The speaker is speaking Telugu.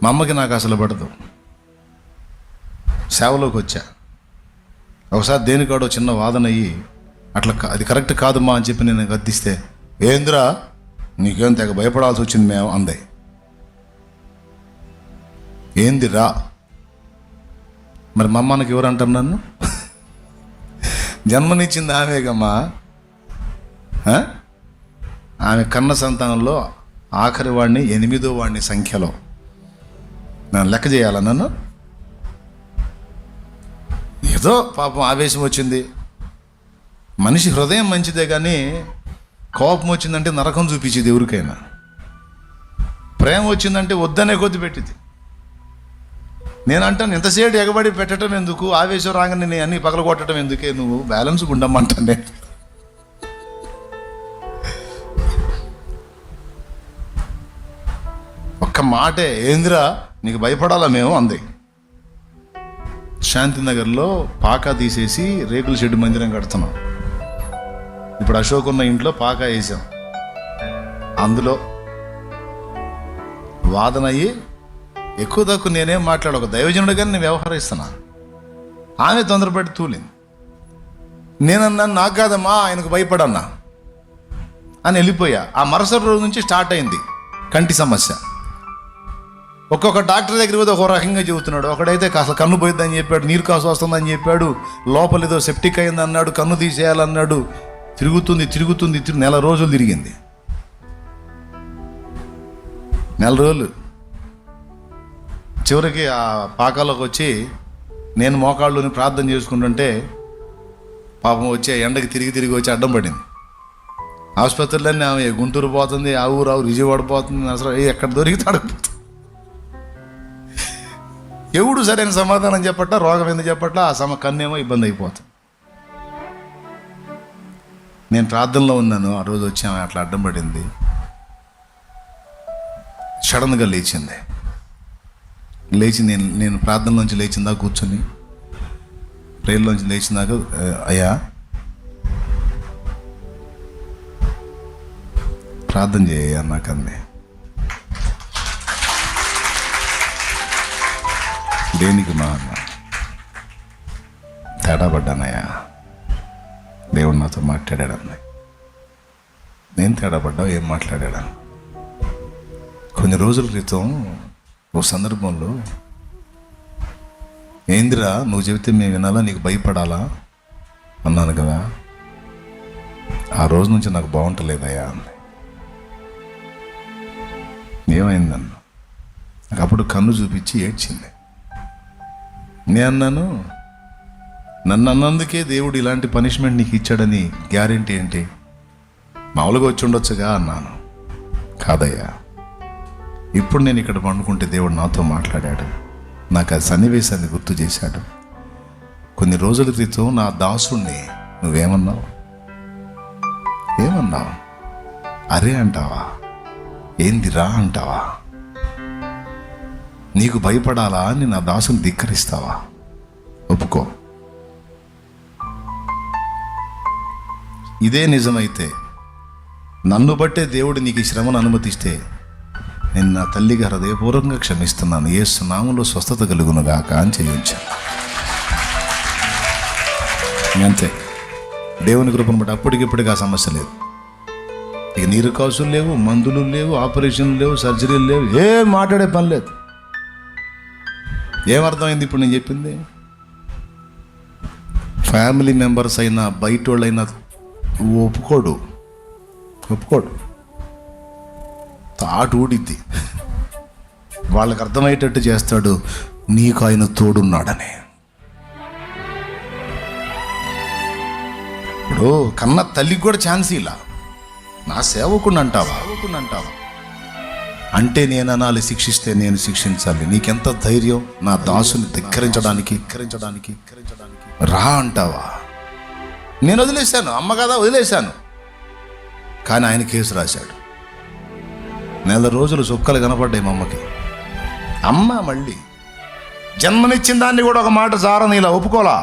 మా అమ్మకి నాకు అసలు పడదు. సేవలోకి వచ్చా, ఒకసారి దేనికాడో చిన్న వాదన అయ్యి అట్లా అది కరెక్ట్ కాదమ్మా అని చెప్పి నేను గద్దిస్తే, ఏంద్రా నీకేం తెగ భయపడాల్సి వచ్చింది మేము అందే. ఏందిరా మరి మా అమ్మకి ఎవరంటారు నన్ను? జన్మనిచ్చింది ఆమెగమ్మా. ఆమె కన్న సంతానంలో ఆఖరి వాడిని, 8వ వాడిని సంఖ్యలో. నన్ను లెక్క చేయాలా నన్ను? ఏదో పాపం ఆవేశం వచ్చింది. మనిషి హృదయం మంచిదే కానీ కోపం వచ్చిందంటే నరకం చూపించేది ఎవరికైనా. ప్రేమ వచ్చిందంటే వద్దనే కొద్ది పెట్టింది. నేను అంటాను, ఎంతసేపు ఎగబడి పెట్టడం ఎందుకు, ఆవేశం రాగానే నేను అన్ని పగలగొట్టడం ఎందుకే, నువ్వు బ్యాలెన్స్ ఉండమంటాను నేను. ఒక్క మాటే, ఏందిరా నీకు భయపడాలా మేము అంది. శాంతినగర్లో పాకా తీసేసి రేకుల షెడ్ మందిరం కడుతున్నాం. ఇప్పుడు అశోక్ ఉన్న ఇంట్లో పాకా వేసాం. అందులో వాదన అయ్యి ఎక్కువ తక్కువ నేనేం మాట్లాడు, ఒక దైవజనుడిగా నేను వ్యవహరిస్తున్నా. ఆమె తొందరపడి తూలింది. నేనన్నా నాకు కాదమ్మా ఆయనకు భయపడన్నా అని వెళ్ళిపోయా. ఆ మరుసటి రోజు నుంచి స్టార్ట్ అయింది కంటి సమస్య. ఒక్కొక్క డాక్టర్ దగ్గర పోతే ఒక రకంగా చెబుతున్నాడు. ఒకడైతే కాస్త కన్ను పోయిద్దని చెప్పాడు, నీరు కాసు వస్తుందని చెప్పాడు, లోపల ఏదో సెప్టిక్ అయింది అన్నాడు, కన్ను తీసేయాలన్నాడు. తిరుగుతుంది నెల రోజులు తిరిగింది. నెల రోజులు చివరికి ఆ పాకాలోకి వచ్చి నేను మోకాళ్ళుని ప్రార్థన చేసుకుంటుంటే పాపం వచ్చి ఎండకి తిరిగి వచ్చి అడ్డం పడింది. ఆసుపత్రులన్నీ ఆమె గుంటూరు పోతుంది, ఆ ఊరు విజయవాడ పోతుంది, అసలు ఎక్కడ దొరికితే అడగపోతుంది. ఎవడు సరైన సమాధానం చెప్పట్లా, రోగం ఎందుకు చెప్పట్లా, ఆ కన్నేమో ఇబ్బంది అయిపోతుంది. నేను ప్రార్థనలో ఉన్నాను. ఆ రోజు వచ్చి ఆమె అట్లా అడ్డం పడింది. సడన్గా లేచింది. లేచి నేను ప్రార్థనలోంచి లేచిందా కూర్చొని ప్రేయర్లోంచి లేచిందాక, అయ్యా ప్రార్థన చేయ నాకంది. దేనికి మా అన్న తేడా పడ్డానయ్యా, దేవుడు నాతో మాట్లాడాడన్నాయి. నేను తేడా పడ్డా, ఏం మాట్లాడాను? కొన్ని రోజుల క్రితం ఓ సందర్భంలో, ఏందిరా నువ్వు చెబితే మేము వినాలా, నీకు భయపడాలా అన్నాను కదా, ఆ రోజు నుంచి నాకు బాగుంటలేదయ్యా అంది. ఏమైందన్న? నాకు అప్పుడు కన్ను చూపించి ఏడ్చింది. నేను అన్నాను, నన్ను అన్నందుకే దేవుడు ఇలాంటి పనిష్మెంట్ నీకు ఇచ్చాడని గ్యారెంటీ ఏంటి? మామూలుగా వచ్చి ఉండొచ్చుగా అన్నాను. కాదయ్యా, ఇప్పుడు నేను ఇక్కడ పండుకుంటే దేవుడు నాతో మాట్లాడాడు, నాకు ఆ సన్నివేశాన్ని గుర్తు చేశాడు. కొన్ని రోజుల క్రితం నా దాసుణ్ణి నువ్వేమన్నావు? ఏమన్నావు? అరే అంటావా? ఏందిరా అంటావా? నీకు భయపడాలా అని నా దాసుని ధిక్కరిస్తావా? ఒప్పుకో. ఇదే నిజమైతే, నన్ను బట్టే దేవుడు నీకు ఈ శ్రమను అనుమతిస్తే, నేను నా తల్లిగా హృదయపూర్వకంగా క్షమిస్తున్నాను, యేసు నామములో స్వస్థత కలుగునుగాక అని చేయించాను. అంతే. దేవుని కృపను బట్టి అప్పటికిప్పటికి ఆ సమస్య లేదు. ఇక నీరు కాసులు లేవు, మందులు లేవు, ఆపరేషన్లు లేవు, సర్జరీలు లేవు, ఏం మాట్లాడే పని లేదు. ఏమర్థమైంది ఇప్పుడు నేను చెప్పింది? ఫ్యామిలీ మెంబర్స్ అయినా బయట వాళ్ళైనా ఒప్పుకోడు. తాటు ఊడిద్ది. వాళ్ళకి అర్థమయ్యేటట్టు చేస్తాడు, నీకు ఆయన తోడున్నాడని. ఇప్పుడు కన్న తల్లికి కూడా ఛాన్స్ ఇలా, నా సేవకుని అంటావా అంటే నేను అనాలి, శిక్షిస్తే నేను శిక్షించాలి. నీకెంత ధైర్యం నా దాసుని ధిక్కరించడానికి రా అంటావా? నేను వదిలేశాను, అమ్మ కదా వదిలేశాను, కానీ ఆయన కేసు రాశాడు. నెల రోజులు చుక్కలు కనపడ్డాయి మా అమ్మకి. అమ్మ మళ్ళీ జన్మనిచ్చిన దాన్ని కూడా ఒక మాట జారని ఇలా ఒప్పుకోలా.